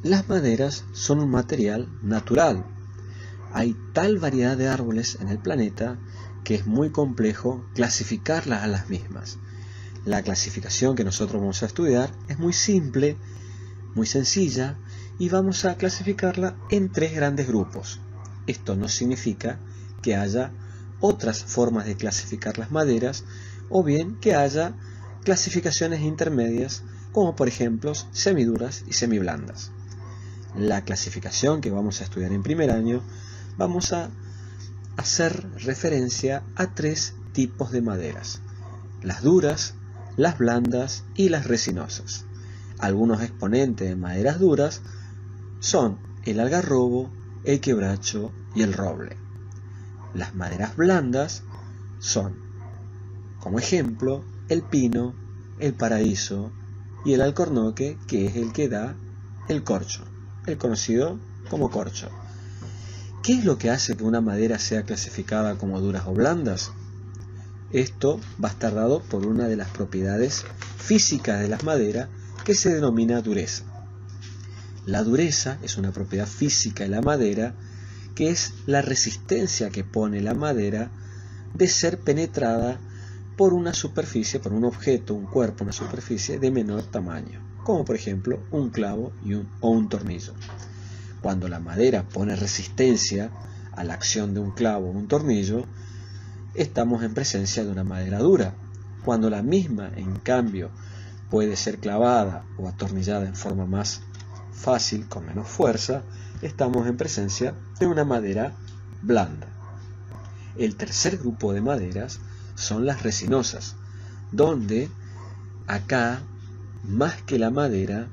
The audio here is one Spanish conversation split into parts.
Las maderas son un material natural. Hay tal variedad de árboles en el planeta que es muy complejo clasificarlas a las mismas. La clasificación que nosotros vamos a estudiar es muy simple, muy sencilla, y vamos a clasificarla en 3 grandes grupos. Esto no significa que haya otras formas de clasificar las maderas, o bien que haya clasificaciones intermedias, como por ejemplo semiduras y semiblandas. La clasificación que vamos a estudiar en primer año, vamos a hacer referencia a 3 tipos de maderas: las duras, las blandas y las resinosas. Algunos exponentes de maderas duras son el algarrobo, el quebracho y el roble. Las maderas blandas son, como ejemplo, el pino, el paraíso y el alcornoque, que es el que da el corcho, el conocido como corcho. ¿Qué es lo que hace que una madera sea clasificada como duras o blandas? Esto va a estar dado por una de las propiedades físicas de las maderas que se denomina dureza. La dureza es una propiedad física de la madera que es la resistencia que pone la madera de ser penetrada por una superficie, por un objeto, un cuerpo, una superficie de menor tamaño, como por ejemplo un clavo o un tornillo. Cuando la madera pone resistencia a la acción de un clavo o un tornillo, estamos en presencia de una madera dura. Cuando la misma, en cambio, puede ser clavada o atornillada en forma más fácil, con menos fuerza, estamos en presencia de una madera blanda. El tercer grupo de maderas son las resinosas, donde acá, más que la madera,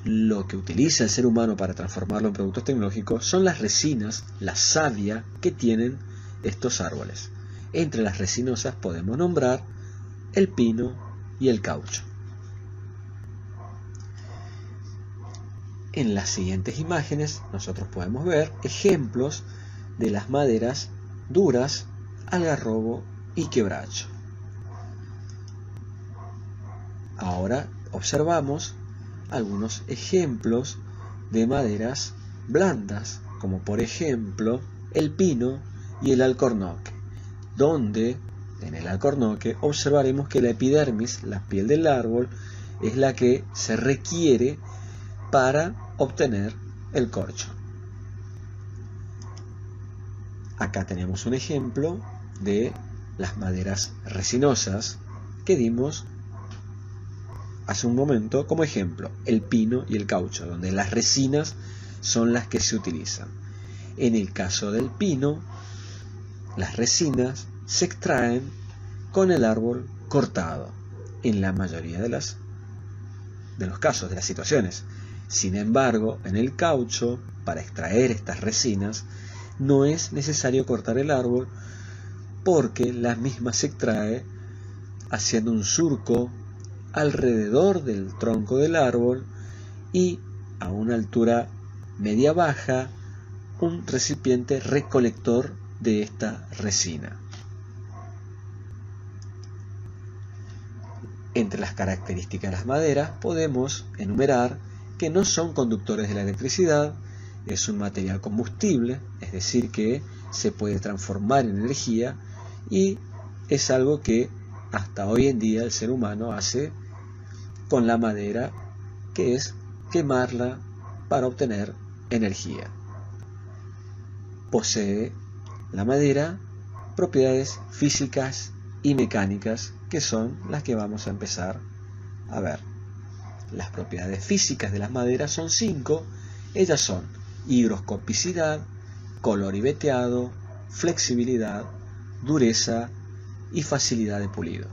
lo que utiliza el ser humano para transformarlo en productos tecnológicos son las resinas, la savia que tienen estos árboles. Entre las resinosas podemos nombrar el pino y el caucho. En las siguientes imágenes nosotros podemos ver ejemplos de las maderas duras, algarrobo y quebracho. Ahora observamos algunos ejemplos de maderas blandas, como por ejemplo el pino y el alcornoque, donde en el alcornoque observaremos que la epidermis, la piel del árbol, es la que se requiere para obtener el corcho. Acá tenemos un ejemplo de las maderas resinosas que dimos hace un momento como ejemplo, el pino y el caucho, donde las resinas son las que se utilizan. En el caso del pino, las resinas se extraen con el árbol cortado, en la mayoría de los casos, de las situaciones. Sin embargo, en el caucho, para extraer estas resinas, no es necesario cortar el árbol, porque la misma se extrae haciendo un surco alrededor del tronco del árbol y a una altura media-baja un recipiente recolector de esta resina. Entre las características de las maderas podemos enumerar que no son conductores de la electricidad, es un material combustible, es decir que se puede transformar en energía, y es algo que hasta hoy en día el ser humano hace con la madera, que es quemarla para obtener energía. Posee la madera propiedades físicas y mecánicas que son las que vamos a empezar a ver. Las propiedades físicas de las maderas son 5, ellas son higroscopicidad, color y veteado, flexibilidad, dureza y facilidad de pulido.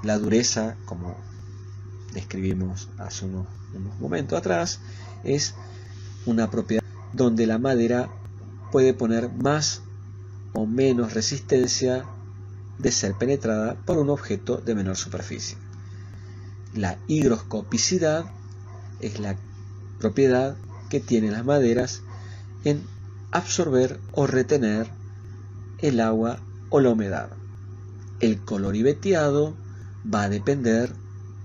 La dureza, como describimos hace unos momentos atrás, es una propiedad donde la madera puede poner más o menos resistencia de ser penetrada por un objeto de menor superficie. La higroscopicidad es la propiedad que tienen las maderas en absorber o retener el agua o la humedad. El color y veteado va a depender,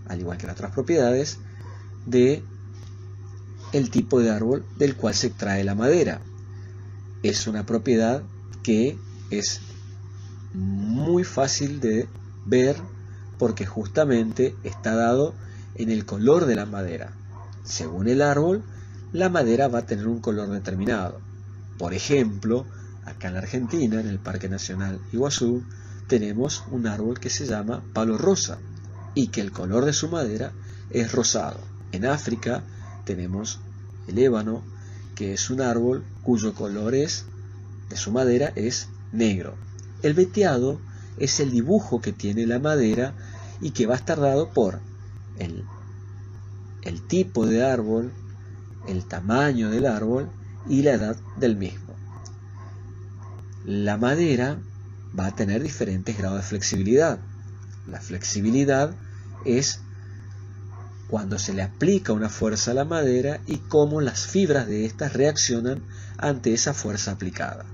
al igual que las otras propiedades, de el tipo de árbol del cual se extrae la madera. Es una propiedad que es muy fácil de ver porque justamente está dado en el color de la madera. Según el árbol, la madera va a tener un color determinado. Por ejemplo, acá en la Argentina, en el Parque Nacional Iguazú, tenemos un árbol que se llama palo rosa y que el color de su madera es rosado. En África tenemos el ébano, que es un árbol cuyo color de su madera es negro. El veteado es el dibujo que tiene la madera y que va a estar dado por el tipo de árbol, el tamaño del árbol y la edad del mismo. La madera va a tener diferentes grados de flexibilidad. La flexibilidad es cuando se le aplica una fuerza a la madera y cómo las fibras de estas reaccionan ante esa fuerza aplicada.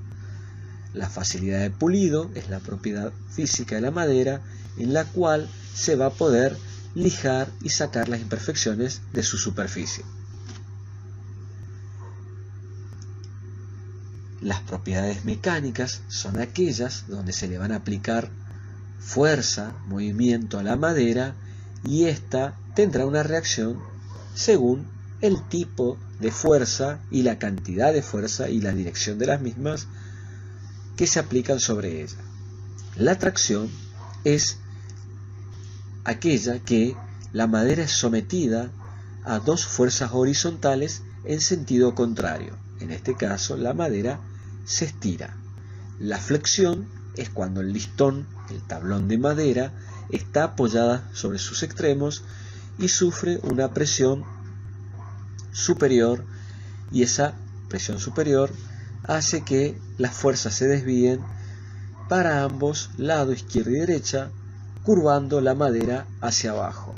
La facilidad de pulido es la propiedad física de la madera en la cual se va a poder lijar y sacar las imperfecciones de su superficie. Las propiedades mecánicas son aquellas donde se le van a aplicar fuerza, movimiento a la madera y ésta tendrá una reacción según el tipo de fuerza y la cantidad de fuerza y la dirección de las mismas que se aplican sobre ella. La tracción es aquella que la madera es sometida a dos fuerzas horizontales en sentido contrario. En este caso, la madera se estira. La flexión es cuando el listón, el tablón de madera, está apoyada sobre sus extremos y sufre una presión superior, y esa presión superior hace que las fuerzas se desvíen para ambos lados, izquierda y derecha, curvando la madera hacia abajo.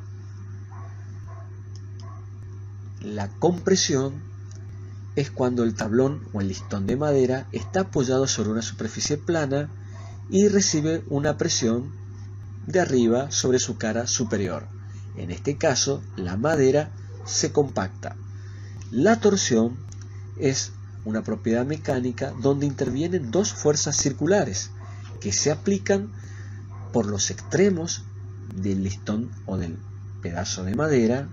La compresión es cuando el tablón o el listón de madera está apoyado sobre una superficie plana y recibe una presión de arriba sobre su cara superior. En este caso, la madera se compacta. La torsión es una propiedad mecánica donde intervienen dos fuerzas circulares que se aplican por los extremos del listón o del pedazo de madera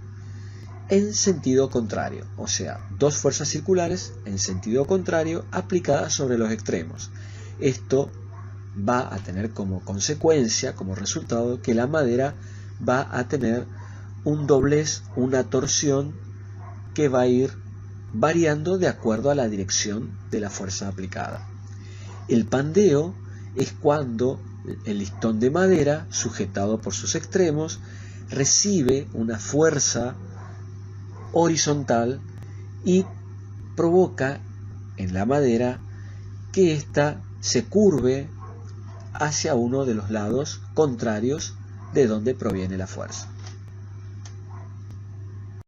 en sentido contrario, o sea, dos fuerzas circulares en sentido contrario aplicadas sobre los extremos. Esto va a tener como consecuencia, como resultado, que la madera va a tener un doblez, una torsión que va a ir variando de acuerdo a la dirección de la fuerza aplicada. El pandeo es cuando el listón de madera, sujetado por sus extremos, recibe una fuerza horizontal y provoca en la madera que ésta se curve hacia uno de los lados contrarios de donde proviene la fuerza.